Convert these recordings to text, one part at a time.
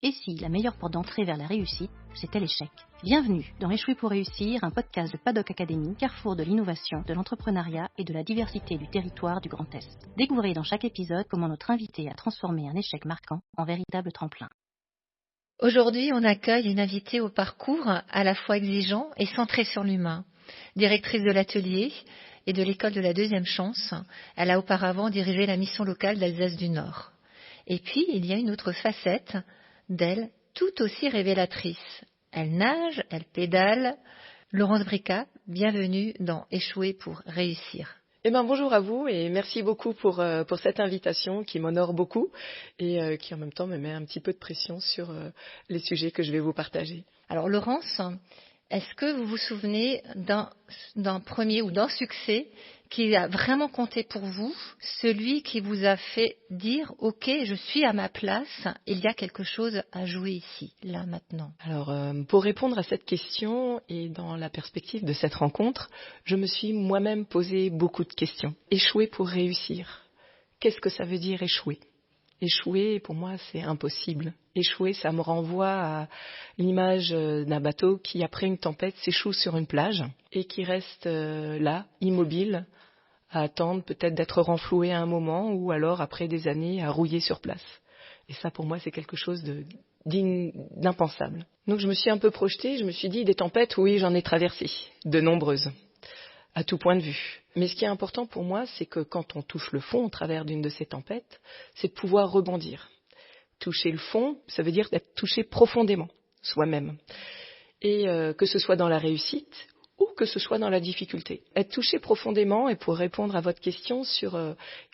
Et si la meilleure porte d'entrée vers la réussite, c'était l'échec? Bienvenue dans Échouer pour réussir, un podcast de Paddock Academy, carrefour de l'innovation, de l'entrepreneuriat et de la diversité du territoire du Grand Est. Découvrez dans chaque épisode comment notre invité a transformé un échec marquant en véritable tremplin. Aujourd'hui, on accueille une invitée au parcours à la fois exigeant et centré sur l'humain. Directrice de l'atelier et de l'école de la deuxième chance, elle a auparavant dirigé la mission locale d'Alsace du Nord. Et puis, il y a une autre facette d'elle, tout aussi révélatrice. Elle nage, elle pédale. Laurence Bricat, bienvenue dans Échouer pour réussir. Bonjour à vous et merci beaucoup pour cette invitation qui m'honore beaucoup et qui en même temps me met un petit peu de pression sur les sujets que je vais vous partager. Alors Laurence, est-ce que vous vous souvenez d'un premier ou d'un succès qui a vraiment compté pour vous, celui qui vous a fait dire « Ok, je suis à ma place, il y a quelque chose à jouer ici, là, maintenant ». Alors, pour répondre à cette question et dans la perspective de cette rencontre, je me suis moi-même posé beaucoup de questions. Échouer pour réussir. Qu'est-ce que ça veut dire échouer ? Échouer, pour moi, c'est impossible. Échouer, ça me renvoie à l'image d'un bateau qui, après une tempête, s'échoue sur une plage et qui reste là, immobile, à attendre peut-être d'être renfloué à un moment ou alors, après des années, à rouiller sur place. Et ça, pour moi, c'est quelque chose d'impensable. Donc, je me suis un peu projetée, je me suis dit, des tempêtes, oui, j'en ai traversé, de nombreuses, à tout point de vue. Mais ce qui est important pour moi, c'est que quand on touche le fond au travers d'une de ces tempêtes, c'est de pouvoir rebondir. Toucher le fond, ça veut dire d'être touché profondément, soi-même. Et que ce soit dans la réussite ou que ce soit dans la difficulté. Être touché profondément, et pour répondre à votre question sur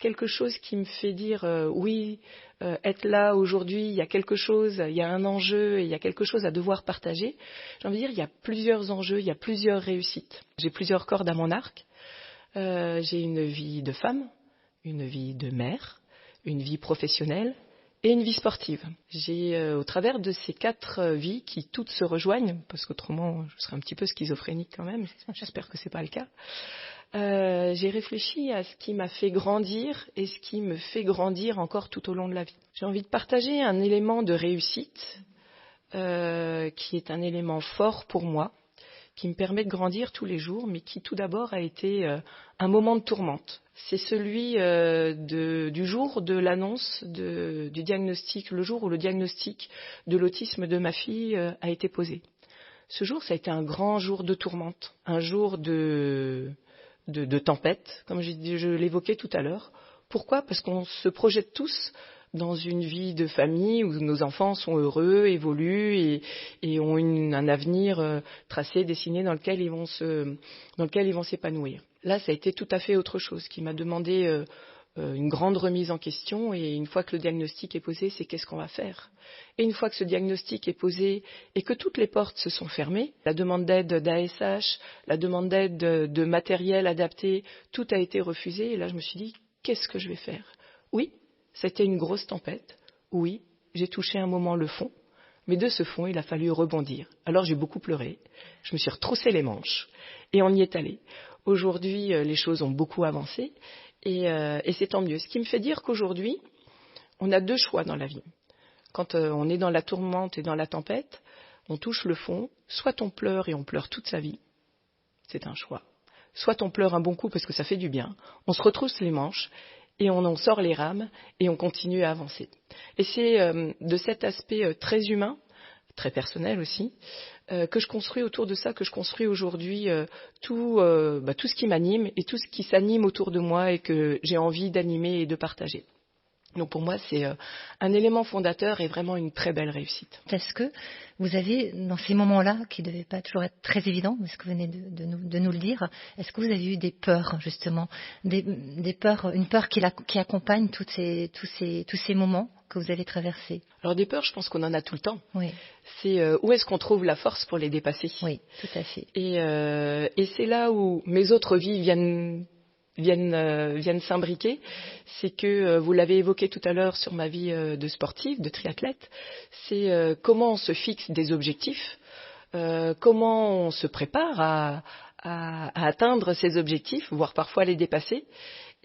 quelque chose qui me fait dire oui, être là aujourd'hui, il y a quelque chose, il y a un enjeu, et il y a quelque chose à devoir partager. J'ai envie de dire, il y a plusieurs enjeux, il y a plusieurs réussites. J'ai plusieurs cordes à mon arc. J'ai une vie de femme, une vie de mère, une vie professionnelle et une vie sportive. J'ai, au travers de ces 4 vies qui toutes se rejoignent, parce qu'autrement je serais un petit peu schizophrénique quand même, j'espère que c'est pas le cas, j'ai réfléchi à ce qui m'a fait grandir et ce qui me fait grandir encore tout au long de la vie. J'ai envie de partager un élément de réussite qui est un élément fort pour moi, qui me permet de grandir tous les jours, mais qui tout d'abord a été un moment de tourmente. C'est celui du jour de l'annonce du diagnostic, le jour où le diagnostic de l'autisme de ma fille a été posé. Ce jour, ça a été un grand jour de tourmente, un jour de tempête, comme je l'évoquais tout à l'heure. Pourquoi ? Parce qu'on se projette tous dans une vie de famille où nos enfants sont heureux, évoluent et ont un avenir tracé, dessiné dans lequel ils vont s'épanouir. Là, ça a été tout à fait autre chose, qui m'a demandé une grande remise en question. Et une fois que le diagnostic est posé, c'est qu'est-ce qu'on va faire ? Et une fois que ce diagnostic est posé et que toutes les portes se sont fermées, la demande d'aide d'ASH, la demande d'aide de matériel adapté, tout a été refusé. Et là, je me suis dit, qu'est-ce que je vais faire ? Oui, c'était une grosse tempête. Oui, j'ai touché un moment le fond. Mais de ce fond, il a fallu rebondir. Alors j'ai beaucoup pleuré. Je me suis retroussé les manches et on y est allé. Aujourd'hui, les choses ont beaucoup avancé et c'est tant mieux. Ce qui me fait dire qu'aujourd'hui, on a 2 choix dans la vie. Quand on est dans la tourmente et dans la tempête, on touche le fond. Soit on pleure et on pleure toute sa vie. C'est un choix. Soit on pleure un bon coup parce que ça fait du bien. On se retrousse les manches et on en sort les rames et on continue à avancer. Et c'est de cet aspect très humain, très personnel aussi, que je construis autour de ça, que je construis aujourd'hui tout ce qui m'anime et tout ce qui s'anime autour de moi et que j'ai envie d'animer et de partager. Donc pour moi, c'est un élément fondateur et vraiment une très belle réussite. Est-ce que vous avez, dans ces moments-là, qui ne devaient pas toujours être très évidents, mais ce que vous venez de nous le dire, est-ce que vous avez eu des peurs, justement, des peurs, une peur qui accompagne tous ces moments que vous avez traversés ? Alors des peurs, je pense qu'on en a tout le temps. Oui. C'est où est-ce qu'on trouve la force pour les dépasser ? Oui, tout à fait. Et c'est là où mes autres vies viennent s'imbriquer, c'est que vous l'avez évoqué tout à l'heure sur ma vie de sportive, de triathlète, c'est comment on se fixe des objectifs, comment on se prépare à atteindre ces objectifs, voire parfois les dépasser.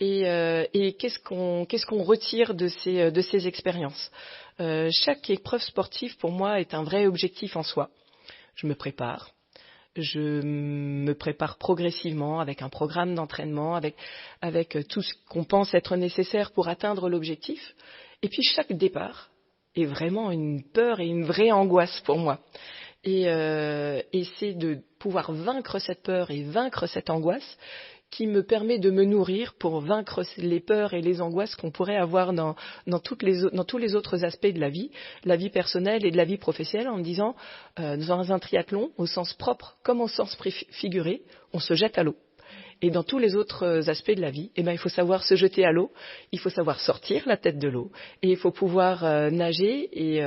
et qu'est-ce qu'on retire de ces expériences. Chaque épreuve sportive, pour moi, est un vrai objectif en soi. Je me prépare progressivement avec un programme d'entraînement, avec tout ce qu'on pense être nécessaire pour atteindre l'objectif. Et puis chaque départ est vraiment une peur et une vraie angoisse pour moi. Et c'est de pouvoir vaincre cette peur et vaincre cette angoisse qui me permet de me nourrir pour vaincre les peurs et les angoisses qu'on pourrait avoir dans tous les autres aspects de la vie personnelle et de la vie professionnelle, en me disant, dans un triathlon, au sens propre comme au sens figuré, on se jette à l'eau. Et dans tous les autres aspects de la vie, il faut savoir se jeter à l'eau, il faut savoir sortir la tête de l'eau, et il faut pouvoir nager et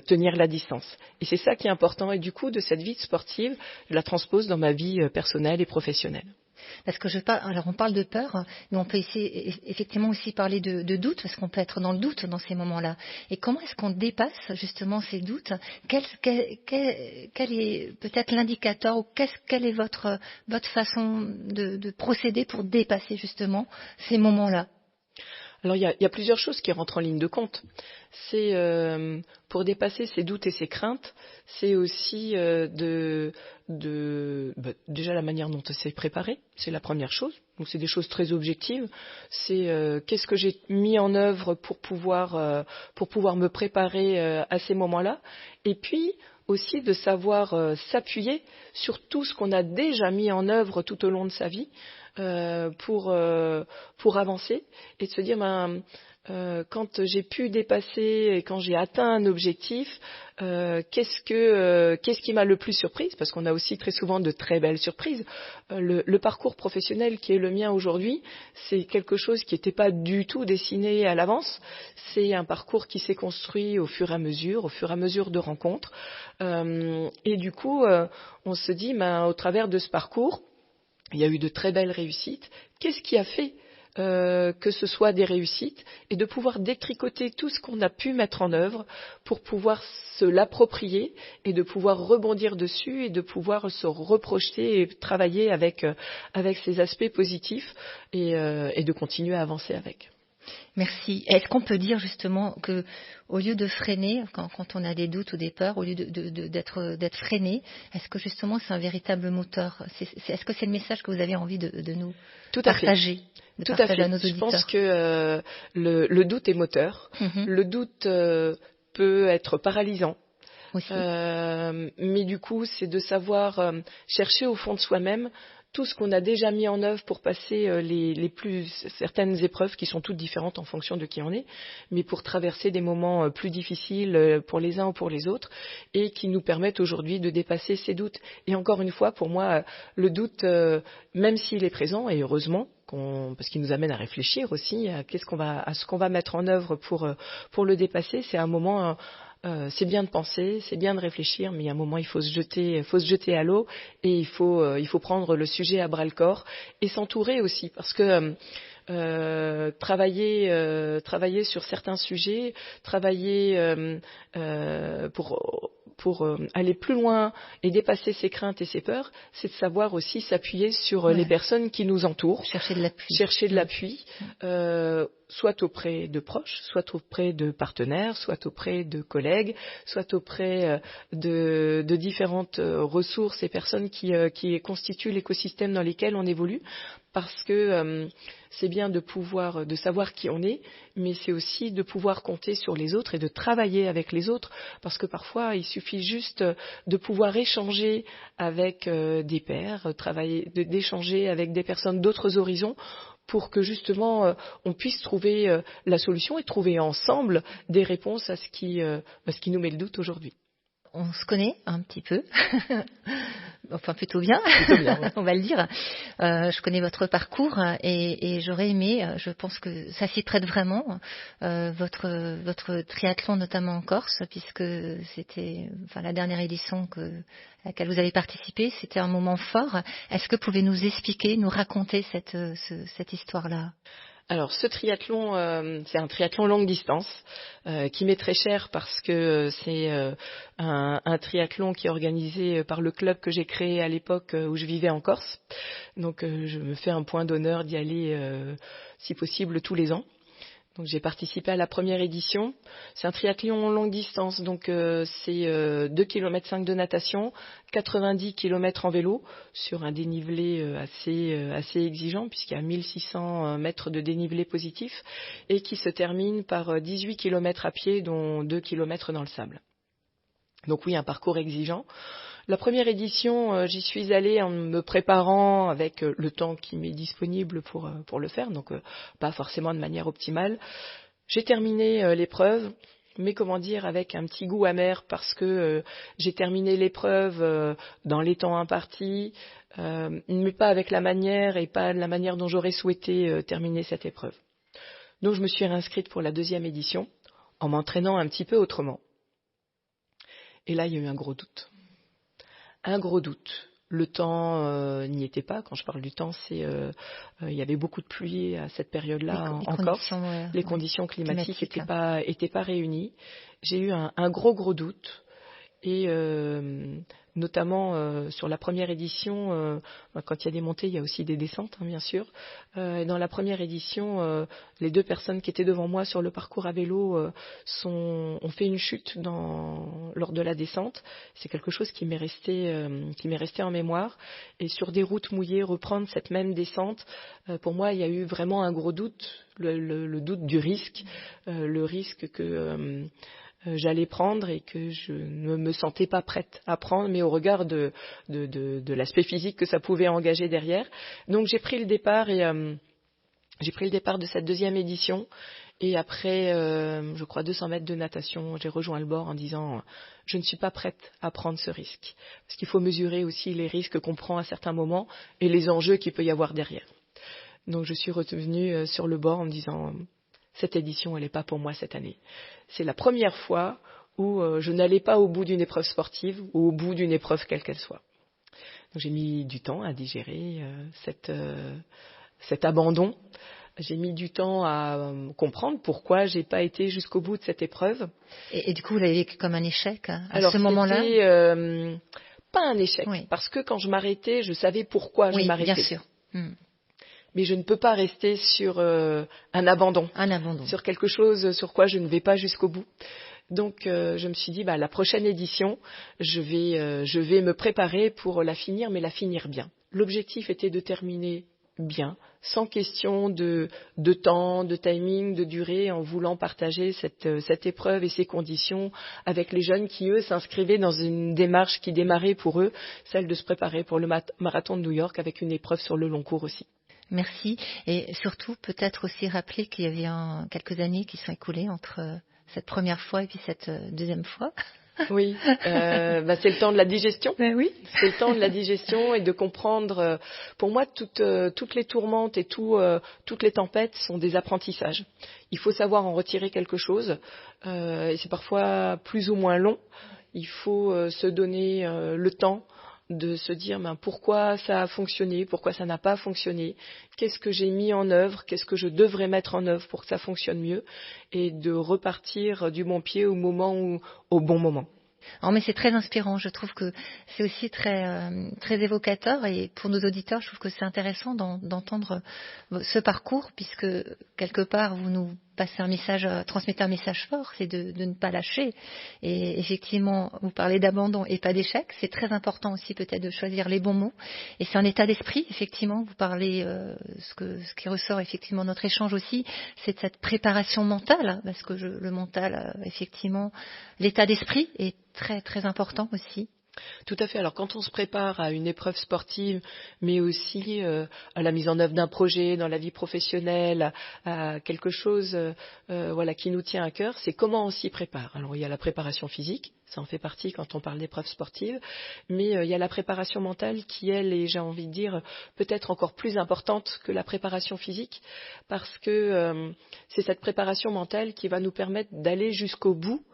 tenir la distance. Et c'est ça qui est important. Et du coup, de cette vie sportive, je la transpose dans ma vie personnelle et professionnelle. Parce que alors on parle de peur, mais on peut effectivement aussi parler de doute, parce qu'on peut être dans le doute dans ces moments-là. Et comment est-ce qu'on dépasse justement ces doutes ? Quel est peut-être l'indicateur, ou quelle est votre façon de procéder pour dépasser justement ces moments-là ? Alors il y a plusieurs choses qui rentrent en ligne de compte. C'est pour dépasser ces doutes et ces craintes, c'est aussi déjà la manière dont on s'est préparé, c'est la première chose. Donc c'est des choses très objectives. C'est qu'est-ce que j'ai mis en œuvre pour pouvoir me préparer à ces moments-là. Et puis aussi de savoir s'appuyer sur tout ce qu'on a déjà mis en œuvre tout au long de sa vie. Pour avancer et de se dire quand j'ai pu dépasser et quand j'ai atteint un objectif, qu'est-ce qui m'a le plus surprise, parce qu'on a aussi très souvent de très belles surprises. Le parcours professionnel qui est le mien aujourd'hui, c'est quelque chose qui n'était pas du tout dessiné à l'avance. C'est un parcours qui s'est construit au fur et à mesure de rencontres, et du coup on se dit au travers de ce parcours, il y a eu de très belles réussites. Qu'est-ce qui a fait que ce soit des réussites, et de pouvoir détricoter tout ce qu'on a pu mettre en œuvre pour pouvoir se l'approprier et de pouvoir rebondir dessus et de pouvoir se reprojeter et travailler avec ces aspects positifs et de continuer à avancer avec. Merci. Est-ce qu'on peut dire justement que, au lieu de freiner, quand on a des doutes ou des peurs, au lieu d'être freiné, est-ce que justement c'est un véritable moteur ? Est-ce que c'est le message que vous avez envie de nous partager ? Tout à fait. Je pense que le doute est moteur. Mm-hmm. Le doute peut être paralysant. Aussi. Mais du coup, c'est de savoir chercher au fond de soi-même tout ce qu'on a déjà mis en œuvre pour passer certaines épreuves qui sont toutes différentes en fonction de qui on est, mais pour traverser des moments plus difficiles pour les uns ou pour les autres, et qui nous permettent aujourd'hui de dépasser ces doutes. Et encore une fois, pour moi, le doute, même s'il est présent, et heureusement, parce qu'il nous amène à réfléchir aussi à ce qu'on va mettre en œuvre pour le dépasser, c'est un moment. C'est bien de penser, c'est bien de réfléchir, mais il y a un moment, il faut se jeter à l'eau, et il faut prendre le sujet à bras le corps et s'entourer aussi, parce que travailler sur certains sujets, travailler pour aller plus loin et dépasser ses craintes et ses peurs, c'est de savoir aussi s'appuyer sur les personnes qui nous entourent. Chercher de l'appui. Soit auprès de proches, soit auprès de partenaires, soit auprès de collègues, soit auprès de différentes ressources et personnes qui constituent l'écosystème dans lequel on évolue. Parce que c'est bien de savoir qui on est, mais c'est aussi de pouvoir compter sur les autres et de travailler avec les autres, parce que parfois il suffit juste de pouvoir échanger avec des pairs, d'échanger avec des personnes d'autres horizons, pour que justement on puisse trouver la solution et trouver ensemble des réponses à ce qui nous met le doute aujourd'hui. On se connaît un petit peu, enfin plutôt bien, oui. On va le dire. Je connais votre parcours et j'aurais aimé, je pense que ça s'y prête vraiment, votre triathlon notamment en Corse, puisque c'était la dernière édition à laquelle vous avez participé, c'était un moment fort. Est-ce que vous pouvez nous expliquer, nous raconter cette histoire-là ? Alors ce triathlon, c'est un triathlon longue distance qui m'est très cher parce que c'est un triathlon qui est organisé par le club que j'ai créé à l'époque où je vivais en Corse. Donc je me fais un point d'honneur d'y aller si possible tous les ans. Donc j'ai participé à la première édition. C'est un triathlon longue distance, donc c'est 2,5 km de natation, 90 km en vélo sur un dénivelé assez exigeant puisqu'il y a 1600 mètres de dénivelé positif et qui se termine par 18 km à pied dont 2 km dans le sable. Donc oui, un parcours exigeant. La première édition, j'y suis allée en me préparant avec le temps qui m'est disponible pour le faire, donc pas forcément de manière optimale. J'ai terminé l'épreuve, mais comment dire, avec un petit goût amer parce que j'ai terminé l'épreuve dans les temps impartis, mais pas avec la manière et pas de la manière dont j'aurais souhaité terminer cette épreuve. Donc je me suis réinscrite pour la deuxième édition en m'entraînant un petit peu autrement. Et là, il y a eu un gros doute. Un gros doute. Le temps n'y était pas. Quand je parle du temps, c'est il y avait beaucoup de pluie à cette période-là en Corse. Les conditions climatiques n'étaient pas réunies. J'ai eu un gros doute. Et notamment sur la première édition, quand il y a des montées, il y a aussi des descentes, bien sûr. Dans la première édition, les 2 personnes qui étaient devant moi sur le parcours à vélo ont fait une chute lors de la descente. C'est quelque chose qui m'est resté en mémoire. Et sur des routes mouillées, reprendre cette même descente, pour moi, il y a eu vraiment un gros doute, le doute du risque, le risque que j'allais prendre et que je ne me sentais pas prête à prendre, mais au regard de l'aspect physique que ça pouvait engager derrière. Donc j'ai pris le départ de cette deuxième édition et après, je crois 200 mètres de natation, j'ai rejoint le bord en disant je ne suis pas prête à prendre ce risque. Parce qu'il faut mesurer aussi les risques qu'on prend à certains moments et les enjeux qu'il peut y avoir derrière. Donc je suis revenue sur le bord en me disant cette édition, elle n'est pas pour moi cette année. C'est la première fois où je n'allais pas au bout d'une épreuve sportive ou au bout d'une épreuve quelle qu'elle soit. Donc, j'ai mis du temps à digérer cet abandon. J'ai mis du temps à comprendre pourquoi j'ai pas été jusqu'au bout de cette épreuve. Et du coup, vous l'avez vécu comme un échec Alors, ce moment-là? C'était pas un échec, oui. Parce que quand je m'arrêtais, je savais pourquoi je m'arrêtais. Bien sûr. Mais je ne peux pas rester sur un abandon. Sur quelque chose sur quoi je ne vais pas jusqu'au bout. Donc je me suis dit, la prochaine édition, je vais me préparer pour la finir, mais la finir bien. L'objectif était de terminer bien, sans question de temps, de timing, de durée, en voulant partager cette épreuve et ces conditions avec les jeunes qui, eux, s'inscrivaient dans une démarche qui démarrait pour eux, celle de se préparer pour le marathon de New York avec une épreuve sur le long cours aussi. Merci. Et surtout, peut-être aussi rappeler qu'il y avait quelques années qui sont écoulées entre cette première fois et puis cette deuxième fois. Oui, c'est le temps de la digestion. Oui. C'est le temps de la digestion et de comprendre. Pour moi, toutes les tourmentes et toutes les tempêtes sont des apprentissages. Il faut savoir en retirer quelque chose. Et c'est parfois plus ou moins long. Il faut se donner le temps de se dire pourquoi ça a fonctionné, pourquoi ça n'a pas fonctionné, qu'est-ce que j'ai mis en œuvre, qu'est-ce que je devrais mettre en œuvre pour que ça fonctionne mieux, et de repartir du bon pied au bon moment. Oh, mais c'est très inspirant. Je trouve que c'est aussi très évocateur, et pour nos auditeurs, je trouve que c'est intéressant d'entendre ce parcours, puisque quelque part vous nous transmettez un message fort, c'est de ne pas lâcher. Et effectivement, vous parlez d'abandon et pas d'échec. C'est très important aussi peut-être de choisir les bons mots. Et c'est un état d'esprit, effectivement. Vous parlez, ce qui ressort effectivement de notre échange aussi, c'est de cette préparation mentale, parce que le mental, effectivement, l'état d'esprit est très très important aussi. Tout à fait. Alors quand on se prépare à une épreuve sportive, mais aussi à la mise en œuvre d'un projet dans la vie professionnelle, à quelque chose qui nous tient à cœur, c'est comment on s'y prépare. Alors il y a la préparation physique, ça en fait partie quand on parle d'épreuve sportive, mais il y a la préparation mentale qui, elle, est, j'ai envie de dire, peut-être encore plus importante que la préparation physique, parce que c'est cette préparation mentale qui va nous permettre d'aller jusqu'au bout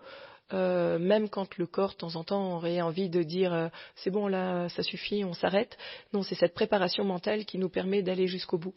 même quand le corps, de temps en temps, aurait envie de dire c'est bon là, ça suffit, on s'arrête. Non, c'est cette préparation mentale qui nous permet d'aller jusqu'au bout.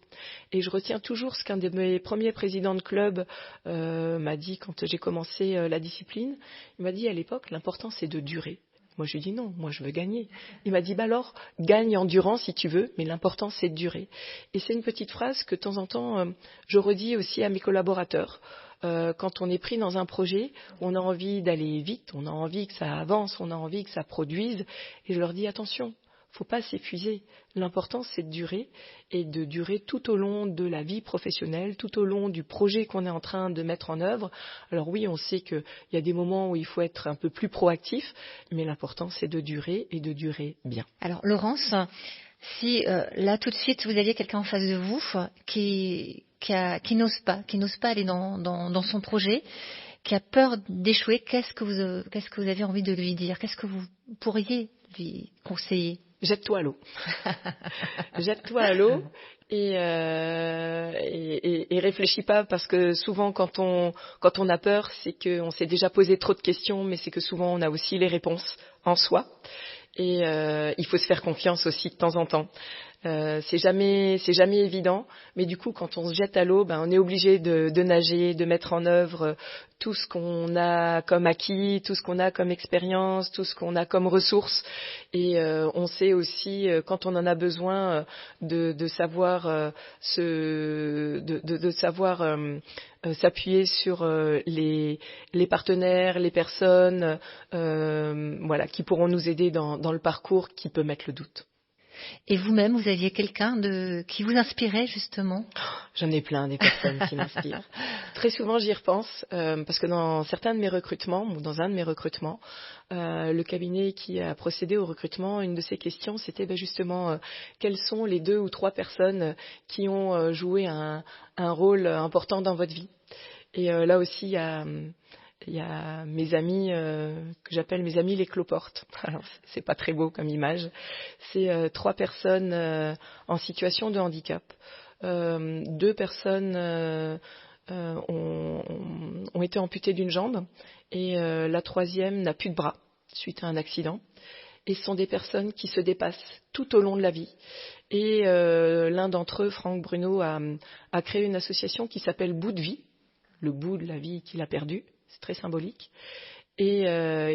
Et je retiens toujours ce qu'un de mes premiers présidents de club m'a dit quand j'ai commencé la discipline. Il m'a dit à l'époque, l'important c'est de durer. Moi, je lui ai dit non, moi je veux gagner. Il m'a dit bah alors, gagne en durant si tu veux, mais l'important c'est de durer. Et c'est une petite phrase que de temps en temps, je redis aussi à mes collaborateurs. Quand on est pris dans un projet, on a envie d'aller vite, on a envie que ça avance, on a envie que ça produise. Et je leur dis attention, faut pas s'épuiser. L'important, c'est de durer et de durer tout au long de la vie professionnelle, tout au long du projet qu'on est en train de mettre en œuvre. Alors oui, on sait qu'il y a des moments où il faut être un peu plus proactif, mais l'important, c'est de durer et de durer bien. Alors, Laurence, si là, tout de suite, vous aviez quelqu'un en face de vous qui n'ose pas aller dans son projet, qui a peur d'échouer, qu'est-ce que vous avez envie de lui dire? Qu'est-ce que vous pourriez lui conseiller? Jette-toi à l'eau. Jette-toi à l'eau et réfléchis pas, parce que souvent quand on a peur, c'est qu'on s'est déjà posé trop de questions, mais c'est que souvent on a aussi les réponses en soi. Et il faut se faire confiance aussi de temps en temps. C'est jamais évident, mais du coup, quand on se jette à l'eau, on est obligé de nager, de mettre en œuvre tout ce qu'on a comme acquis, tout ce qu'on a comme expérience, tout ce qu'on a comme ressources. Et on sait aussi, quand on en a besoin, de savoir s'appuyer sur les partenaires, les personnes, qui pourront nous aider dans le parcours qui peut mettre le doute. Et vous-même, vous aviez quelqu'un qui vous inspirait justement? J'en ai plein, des personnes qui m'inspirent. Très souvent, j'y repense, parce que dans un de mes recrutements, le cabinet qui a procédé au recrutement, une de ses questions, c'était justement quelles sont les 2 ou 3 personnes qui ont joué un rôle important dans votre vie. Et là aussi, il y a mes amis que j'appelle mes amis les cloportes. Alors c'est pas très beau comme image. C'est 3 personnes en situation de handicap. 2 personnes ont été amputées d'une jambe et la 3e n'a plus de bras suite à un accident. Et ce sont des personnes qui se dépassent tout au long de la vie. Et l'un d'entre eux, Franck Bruno, a créé une association qui s'appelle Bout de vie, le bout de la vie qu'il a perdu. C'est très symbolique. Et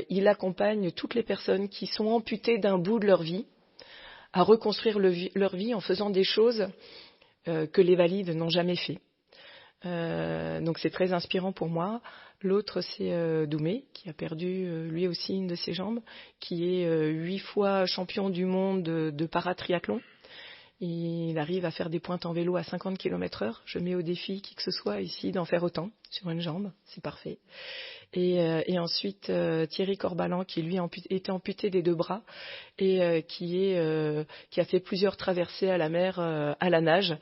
il accompagne toutes les personnes qui sont amputées d'un bout de leur vie à reconstruire leur vie en faisant des choses que les valides n'ont jamais fait. Donc c'est très inspirant pour moi. L'autre, c'est Doumé, qui a perdu lui aussi une de ses jambes, qui est 8 fois champion du monde de paratriathlon. Il arrive à faire des pointes en vélo à 50 km/h. Je mets au défi qui que ce soit ici d'en faire autant sur une jambe. C'est parfait. Et ensuite, Thierry Corbalan, qui lui était amputé des 2 bras et qui a fait plusieurs traversées à la mer à la nage,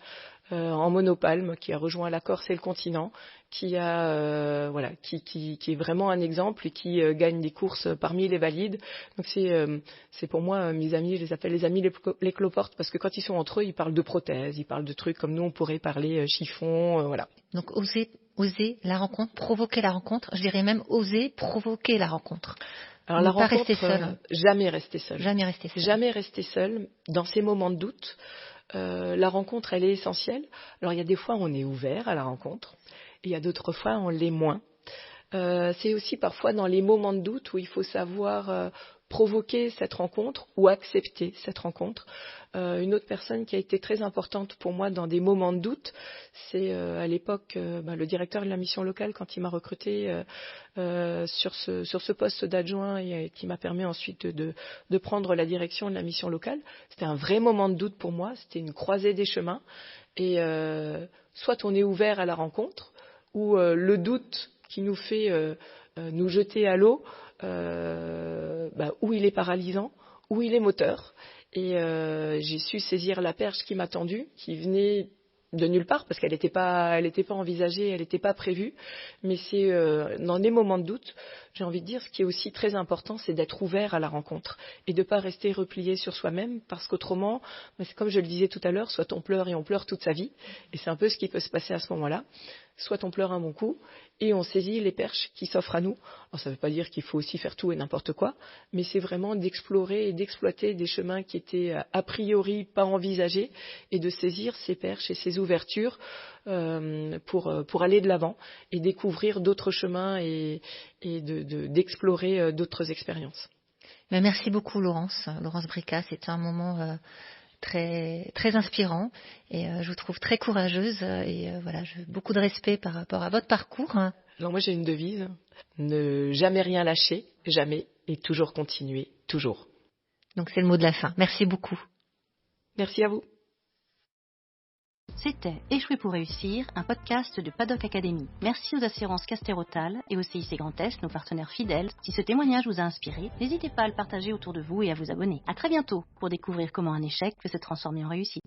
en monopalme, qui a rejoint la Corse et le continent, qui est vraiment un exemple et qui gagne des courses parmi les valides. Donc c'est pour moi mes amis, je les appelle les amis les cloportes, parce que quand ils sont entre eux, ils parlent de prothèses, ils parlent de trucs comme nous on pourrait parler chiffon, voilà. Donc oser la rencontre, provoquer la rencontre, je dirais même oser provoquer la rencontre. Alors la rencontre, rester seul. Jamais rester seul. Jamais rester seul dans ces moments de doute. La rencontre, elle est essentielle. Alors il y a des fois où on est ouvert à la rencontre, et il y a d'autres fois où on l'est moins. C'est aussi parfois dans les moments de doute où il faut savoir provoquer cette rencontre ou accepter cette rencontre. Une autre personne qui a été très importante pour moi dans des moments de doute, c'est à l'époque le directeur de la mission locale, quand il m'a recruté sur ce poste d'adjoint et qui m'a permis ensuite de prendre la direction de la mission locale. C'était un vrai moment de doute pour moi, c'était une croisée des chemins. Et soit on est ouvert à la rencontre, ou le doute qui nous fait nous jeter à l'eau, où il est paralysant, où il est moteur. Et j'ai su saisir la perche qui m'a tendue, qui venait de nulle part, parce qu'elle n'était pas envisagée, elle n'était pas prévue. Mais c'est dans des moments de doute, j'ai envie de dire, ce qui est aussi très important, c'est d'être ouvert à la rencontre et de ne pas rester replié sur soi-même, parce qu'autrement, c'est comme je le disais tout à l'heure, soit on pleure et on pleure toute sa vie, et c'est un peu ce qui peut se passer à ce moment-là, soit on pleure un bon coup et on saisit les perches qui s'offrent à nous. Alors ça ne veut pas dire qu'il faut aussi faire tout et n'importe quoi, mais c'est vraiment d'explorer et d'exploiter des chemins qui étaient a priori pas envisagés et de saisir ces perches et ces ouvertures pour aller de l'avant et découvrir d'autres chemins et d'explorer d'autres expériences. Merci beaucoup Laurence Brica, c'était un moment très très inspirant et je vous trouve très courageuse et voilà, j'ai beaucoup de respect par rapport à votre parcours. Alors moi j'ai une devise, ne jamais rien lâcher, jamais, et toujours continuer, toujours. Donc c'est le mot de la fin. Merci beaucoup. Merci à vous. C'était Échouer pour réussir, un podcast de Paddock Academy. Merci aux assurances Castérotal et au CIC Grand Est, nos partenaires fidèles. Si ce témoignage vous a inspiré, n'hésitez pas à le partager autour de vous et à vous abonner. À très bientôt pour découvrir comment un échec peut se transformer en réussite.